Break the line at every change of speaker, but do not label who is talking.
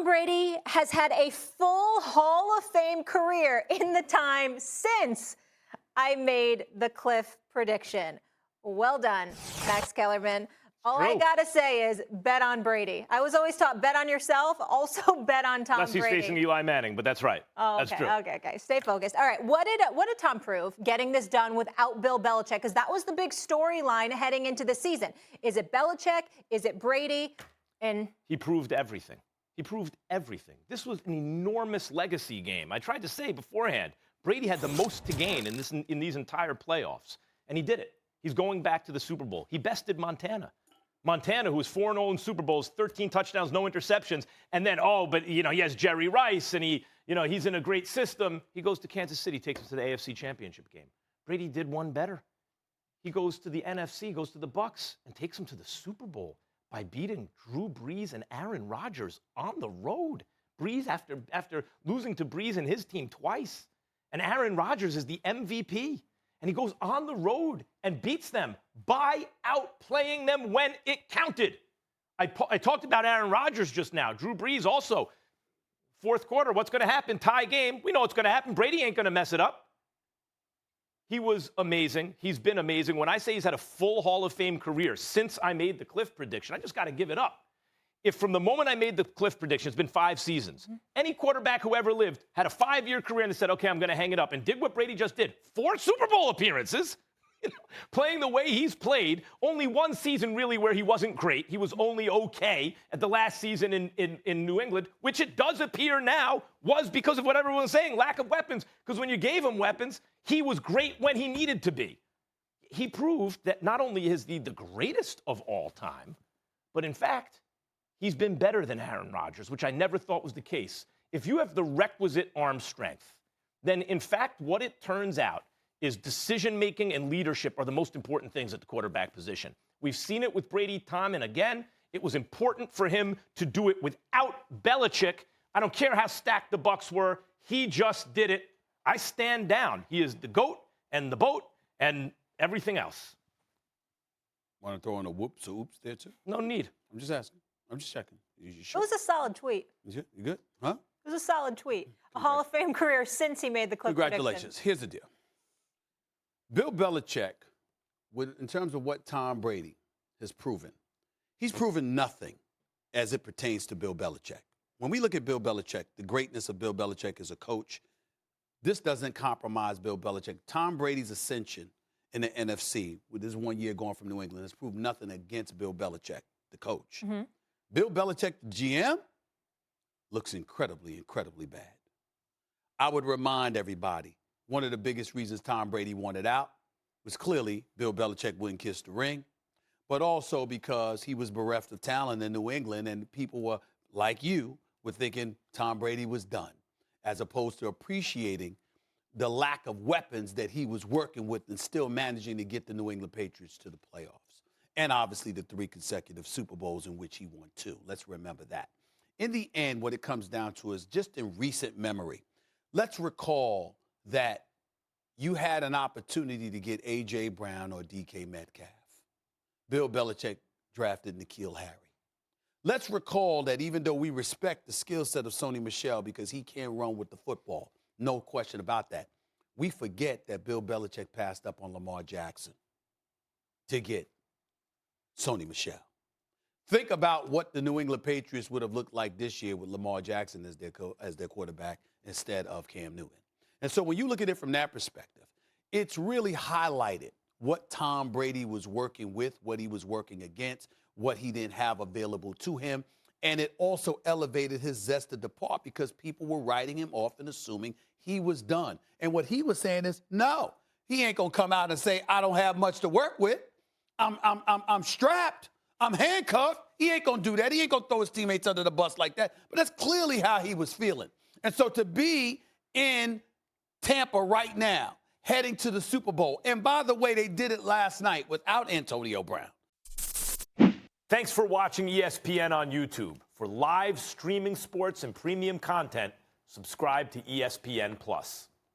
Brady has had a full Hall of Fame career in the time since I made the Cliff prediction. Well done, Max Kellerman. All I got to say is bet on Brady. I was always taught bet on yourself, also bet on Tom Brady.
Unless he's facing Eli Manning, but that's right.
Oh,
that's true.
Okay. Stay focused. All right, what did Tom prove getting this done without Bill Belichick? Because that was the big storyline heading into the season. Is it Belichick? Is it Brady? And
he proved everything. He proved everything. This was an enormous legacy game. I tried to say beforehand, Brady had the most to gain in these entire playoffs, and he did it. He's going back to the Super Bowl. He bested Montana. Montana, who was 4-0 in Super Bowls, 13 touchdowns, no interceptions, and then, he has Jerry Rice, and he's in a great system. He goes to Kansas City, takes us to the AFC Championship game. Brady did one better. He goes to the NFC, goes to the Bucs, and takes them to the Super Bowl by beating Drew Brees and Aaron Rodgers on the road. Brees, after losing to Brees and his team twice, and Aaron Rodgers is the MVP. And he goes on the road and beats them by outplaying them when it counted. I talked about Aaron Rodgers just now. Drew Brees also. Fourth quarter, what's going to happen? Tie game. We know what's going to happen. Brady ain't going to mess it up. He was amazing. He's been amazing. When I say he's had a full Hall of Fame career since I made the Cliff prediction, I just got to give it up. If from the moment I made the Cliff prediction, it's been 5 seasons, any quarterback who ever lived had a 5-year career and said, okay, I'm going to hang it up, and did what Brady just did. 4 Super Bowl appearances, playing the way he's played. Only one season really where he wasn't great. He was only okay at the last season in New England, which it does appear now was because of what everyone was saying, lack of weapons. Because when you gave him weapons, he was great when he needed to be. He proved that not only is he the greatest of all time, but in fact, he's been better than Aaron Rodgers, which I never thought was the case. If you have the requisite arm strength, then in fact what it turns out is decision-making and leadership are the most important things at the quarterback position. We've seen it with Brady, Tom, and again, it was important for him to do it without Belichick. I don't care how stacked the Bucs were. He just did it. I stand down. He is the GOAT and the boat and everything else.
Want to throw in a whoops or oops there, too?
No need.
I'm just asking. I'm just checking. You
It was a solid tweet.
You good? Huh?
It was a solid tweet. A Hall of Fame career since he made the Cliff
Congratulations.
prediction.
Here's the deal. Bill Belichick, in terms of what Tom Brady has proven, he's proven nothing as it pertains to Bill Belichick. When we look at Bill Belichick, the greatness of Bill Belichick as a coach, this doesn't compromise Bill Belichick. Tom Brady's ascension in the NFC, with his 1 year going from New England, has proved nothing against Bill Belichick, the coach. Mm-hmm. Bill Belichick, the GM, looks incredibly, incredibly bad. I would remind everybody, one of the biggest reasons Tom Brady wanted out was clearly Bill Belichick wouldn't kiss the ring, but also because he was bereft of talent in New England, and people were, like you, were thinking Tom Brady was done, as opposed to appreciating the lack of weapons that he was working with and still managing to get the New England Patriots to the playoffs. And obviously the 3 consecutive Super Bowls in which he won 2. Let's remember that. In the end, what it comes down to is just in recent memory, let's recall that you had an opportunity to get A.J. Brown or D.K. Metcalf. Bill Belichick drafted N'Keal Harry. Let's recall that even though we respect the skill set of Sony Michel because he can run with the football, no question about that, we forget that Bill Belichick passed up on Lamar Jackson to get Sony Michel. Think about what the New England Patriots would have looked like this year with Lamar Jackson as their quarterback instead of Cam Newton. And so when you look at it from that perspective, it's really highlighted what Tom Brady was working with, what he was working against, what he didn't have available to him. And it also elevated his zest to depart because people were writing him off and assuming he was done. And what he was saying is, no, he ain't going to come out and say, I don't have much to work with. I'm strapped. I'm handcuffed. He ain't going to do that. He ain't going to throw his teammates under the bus like that. But that's clearly how he was feeling. And so to be in Tampa right now, heading to the Super Bowl, and by the way, they did it last night without Antonio Brown.
Thanks for watching ESPN on YouTube. For live streaming sports and premium content, subscribe to ESPN+.